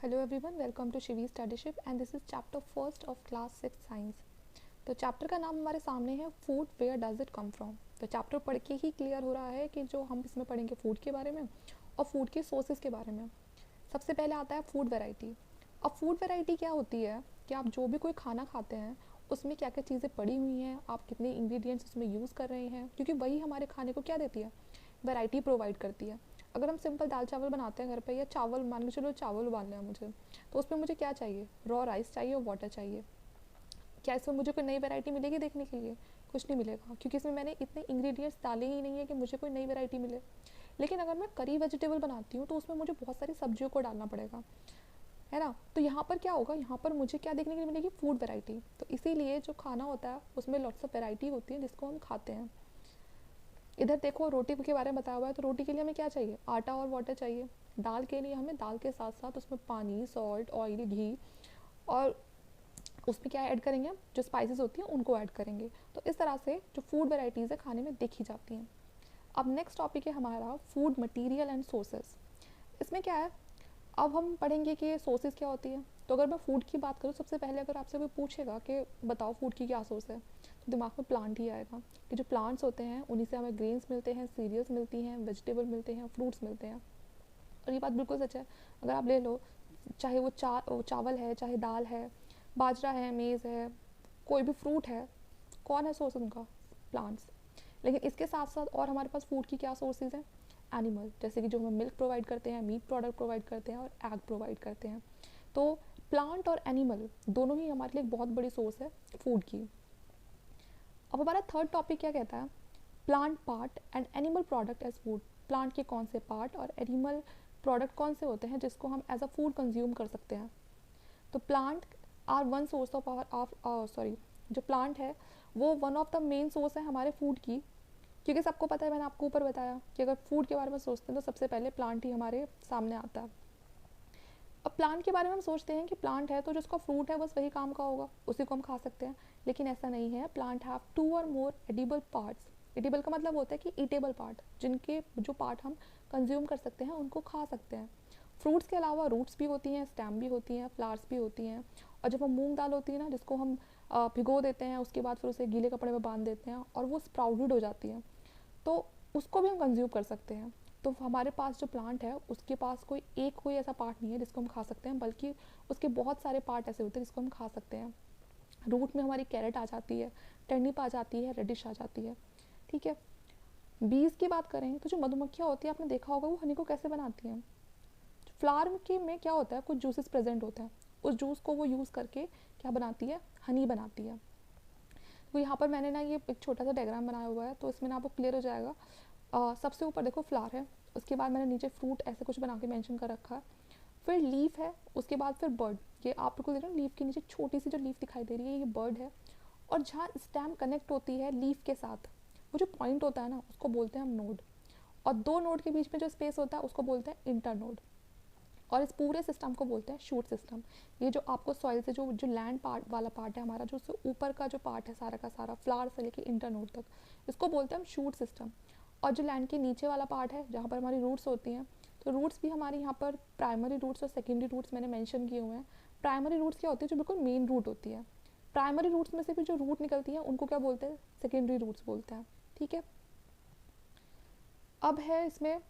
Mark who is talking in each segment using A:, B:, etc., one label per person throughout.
A: Hello everyone, welcome to Shivi Studyship and this is chapter first of class 6 science. तो chapter का नाम हमारे सामने है food where does it come from. तो चैप्टर पढ़ के ही क्लियर हो रहा है कि जो हम इसमें पढ़ेंगे फूड के बारे में और फूड के सोर्सेज के बारे में। सबसे पहले आता है फूड वैरायटी। अब फूड वैरायटी क्या होती है कि आप जो भी कोई खाना खाते हैं उसमें क्या क्या चीज़ें पड़ी हुई हैं, आप कितने इंग्रेडिएंट्स उसमें यूज़ कर रहे हैं, क्योंकि वही हमारे खाने को क्या देती है, वैरायटी प्रोवाइड करती है। अगर हम सिंपल दाल चावल बनाते हैं घर पे, या चावल मान के चलो चावल उबालना है मुझे, तो उसमें मुझे क्या चाहिए, रॉ राइस चाहिए और वाटर चाहिए। क्या इसमें मुझे कोई नई वैरायटी मिलेगी देखने के लिए? कुछ नहीं मिलेगा, क्योंकि इसमें मैंने इतने इंग्रेडिएंट्स डाले ही नहीं है कि मुझे कोई नई वैरायटी मिले। लेकिन अगर मैं करी वेजिटेबल बनाती हूँ तो उसमें मुझे बहुत सारी सब्जियों को डालना पड़ेगा, है ना। तो यहाँ पर क्या होगा, यहाँ पर मुझे क्या देखने के लिए मिलेगी, फूड वैरायटी। तो इसीलिए जो खाना होता है उसमें लॉट्स ऑफ वैरायटी होती है जिसको हम खाते हैं। इधर देखो रोटी के बारे में बताया हुआ है, तो रोटी के लिए हमें क्या चाहिए, आटा और वाटर चाहिए। दाल के लिए हमें दाल के साथ साथ उसमें पानी, सॉल्ट, ऑयल, घी और उसमें क्या ऐड करेंगे, जो स्पाइसेस होती हैं उनको ऐड करेंगे। तो इस तरह से जो फूड वैरायटीज़ है खाने में देखी जाती हैं। अब नेक्स्ट टॉपिक है हमारा फूड मटेरियल एंड सोर्सेस। इसमें क्या है, अब हम पढ़ेंगे कि सोर्सेज क्या होती है। तो अगर मैं फूड की बात करूँ, सबसे पहले अगर आपसे कोई पूछेगा कि बताओ फूड की क्या सोर्स है, तो दिमाग में प्लांट ही आएगा कि जो प्लांट्स होते हैं उन्हीं से हमें ग्रेन्स मिलते हैं, सीरियल्स मिलती हैं, वेजिटेबल मिलते हैं, फ्रूट्स मिलते हैं। और ये बात बिल्कुल सच है। अगर आप ले लो, चाहे वो चावल है, चाहे दाल है, बाजरा है, मेज़ है, कोई भी फ्रूट है, कौन है सोर्स उनका, प्लांट्स। लेकिन इसके साथ साथ और हमारे पास फूड की क्या सोर्सेज हैं, एनिमल, जैसे कि जो हमें मिल्क प्रोवाइड करते हैं, मीट प्रोडक्ट प्रोवाइड करते हैं और एग प्रोवाइड करते हैं। तो प्लांट और एनिमल दोनों ही हमारे लिए एक बहुत बड़ी सोर्स है फूड की। अब हमारा थर्ड टॉपिक क्या कहता है, plant part and animal product as food. Plant के कौन से पार्ट और एनिमल प्रोडक्ट कौन से होते हैं जिसको हम एज अ फूड कंज्यूम कर सकते हैं। तो plant are one source of जो प्लांट है वो one of the main source है हमारे फूड की। क्योंकि सबको पता है, मैंने आपको ऊपर बताया कि अगर फूड के बारे में सोचते हैं तो सबसे पहले प्लांट ही हमारे सामने आता है। अब प्लांट के बारे में हम सोचते हैं कि प्लांट है तो जिसका फ्रूट है बस वही काम का होगा, उसी को हम खा सकते हैं। लेकिन ऐसा नहीं है। प्लांट हैव 2 और more एडिबल पार्ट्स। एडिबल का मतलब होता है कि ईटेबल पार्ट, जिनके जो पार्ट हम कंज्यूम कर सकते हैं, उनको खा सकते हैं। फ्रूट्स के अलावा रूट्स भी होती हैं, स्टेम भी होती हैं, फ्लावर्स भी होती हैं। और जब हम मूंग दाल होती है ना, जिसको हम भिगो देते हैं, उसके बाद फिर उसे गीले कपड़े में बांध देते हैं और वो स्प्राउटेड हो जाती है, तो उसको भी हम कंज्यूम कर सकते हैं। तो हमारे पास जो प्लांट है उसके पास कोई ऐसा पार्ट नहीं है जिसको हम खा सकते हैं, बल्कि उसके बहुत सारे पार्ट ऐसे होते हैं जिसको हम खा सकते हैं। रूट में हमारी कैरेट आ जाती है, टर्निप आ जाती है, रेडिश आ जाती है। ठीक है। बीज की बात करें तो जो मधुमक्खियाँ होती हैं, आपने देखा होगा वो हनी को कैसे बनाती हैं। फ्लावर के में क्या होता है, कुछ जूसेस प्रेजेंट होते हैं, उस जूस को वो यूज़ करके क्या बनाती है, हनी बनाती है। तो यहाँ पर मैंने ना ये एक छोटा सा डायग्राम बनाया हुआ है, तो इसमें ना आपको क्लियर हो जाएगा। सबसे ऊपर देखो फ्लावर है, उसके बाद मैंने नीचे फ्रूट ऐसे कुछ बना के मेंशन कर रखा है, फिर लीफ है, उसके बाद फिर बर्ड। ये आप बिल्कुल देख रहे हो, लीफ के नीचे छोटी सी जो लीफ दिखाई दे रही है ये बर्ड है। और जहाँ स्टेम कनेक्ट होती है लीफ के साथ, वो जो पॉइंट होता है ना उसको बोलते हैं हम नोड। और दो नोड के बीच में जो स्पेस होता है उसको बोलते हैं इंटरनोड। और इस पूरे सिस्टम को बोलते हैं शूट सिस्टम। ये जो आपको सॉइल से जो जो लैंड पार्ट वाला पार्ट है हमारा, जो उससे ऊपर का जो पार्ट है सारा का सारा, फ्लावर से लेके इंटरनोड तक, इसको बोलते हैं हम शूट सिस्टम। और जो लैंड के नीचे वाला पार्ट है जहाँ पर हमारी रूट्स होती हैं, तो रूट्स भी हमारे यहाँ पर प्राइमरी रूट्स और सेकेंडरी रूट्स मैंने मेंशन किए हुए हैं। प्राइमरी रूट्स क्या होती है, जो बिल्कुल मेन रूट होती है। प्राइमरी रूट्स में से भी जो रूट निकलती है उनको क्या बोलते हैं, सेकेंडरी रूट्स बोलते हैं। ठीक है। अब है इसमें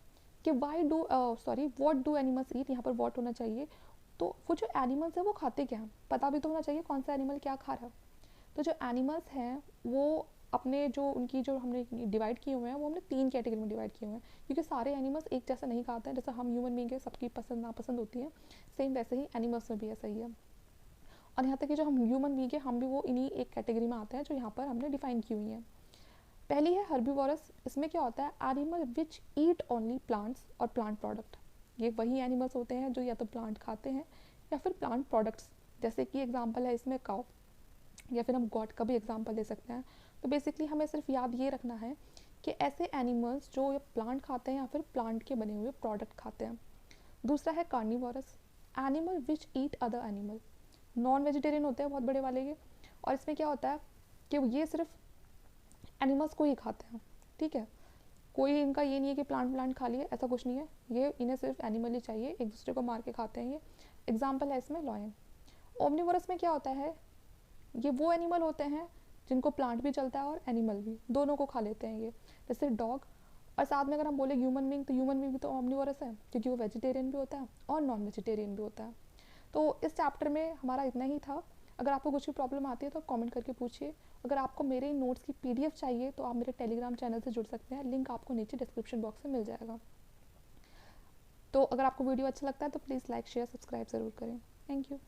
A: कि व्हाट डू एनिमल्स ईट। यहाँ पर व्हाट होना चाहिए, तो वो जो एनिमल्स है वो खाते क्या हैं, पता भी तो होना चाहिए कौन सा एनिमल क्या खा रहा है। तो जो एनिमल्स हैं वो अपने जो उनकी जो हमने डिवाइड किए हुए हैं, वो हमने 3 कैटेगरी में डिवाइड किए हुए हैं। क्योंकि सारे एनिमल्स एक जैसा नहीं खाते हैं, जैसे हम ह्यूमन बींग है, सबकी पसंद नापसंद होती है, सेम वैसे ही एनिमल्स में भी ऐसा ही है। और यहाँ तक कि जो हम ह्यूमन बींग है, हम भी वो इन्हीं एक कैटेगरी में आते हैं जो यहाँ पर हमने डिफाइन की हुई है। पहली है हर्बीवोरस। इसमें क्या होता है, animal which eat only plants और प्लांट प्रोडक्ट। ये वही एनिमल्स होते हैं जो या तो प्लांट खाते हैं या फिर प्लांट प्रोडक्ट्स। जैसे कि एग्जांपल है इसमें काउ, या फिर हम गॉट का भी एग्जांपल दे सकते हैं। तो बेसिकली हमें सिर्फ याद ये रखना है कि ऐसे एनिमल्स जो या प्लांट खाते हैं या फिर प्लांट के बने हुए प्रोडक्ट खाते हैं। दूसरा है carnivorous, animal which eat other animal. Non vegetarian होते हैं बहुत बड़े वाले ये। और इसमें क्या होता है कि ये सिर्फ एनिमल्स को ही खाते हैं। ठीक है। कोई इनका ये नहीं है कि प्लांट प्लांट खा लिए, ऐसा कुछ नहीं है। ये इन्हें सिर्फ एनिमल ही चाहिए, एक दूसरे को मार के खाते हैं ये। एग्जाम्पल है इसमें लॉयन। ओमनिवोरस में क्या होता है, ये वो एनिमल होते हैं जिनको प्लांट भी चलता है और एनिमल भी, दोनों को खा लेते हैं ये, जैसे डॉग। और साथ में अगर हम बोले ह्यूमन बींग, तो ह्यूमन बींग भी तो ओमनिवोरस है क्योंकि वो वेजिटेरियन भी होता है और नॉन वेजिटेरियन भी होता है। तो इस चैप्टर में हमारा इतना ही था। अगर आपको कुछ भी प्रॉब्लम आती है तो कमेंट करके पूछिए। अगर आपको मेरे नोट्स की पीडीएफ चाहिए तो आप मेरे टेलीग्राम चैनल से जुड़ सकते हैं, लिंक आपको नीचे डिस्क्रिप्शन बॉक्स में मिल जाएगा। तो अगर आपको वीडियो अच्छा लगता है तो प्लीज़ लाइक शेयर सब्सक्राइब ज़रूर करें। Thank you.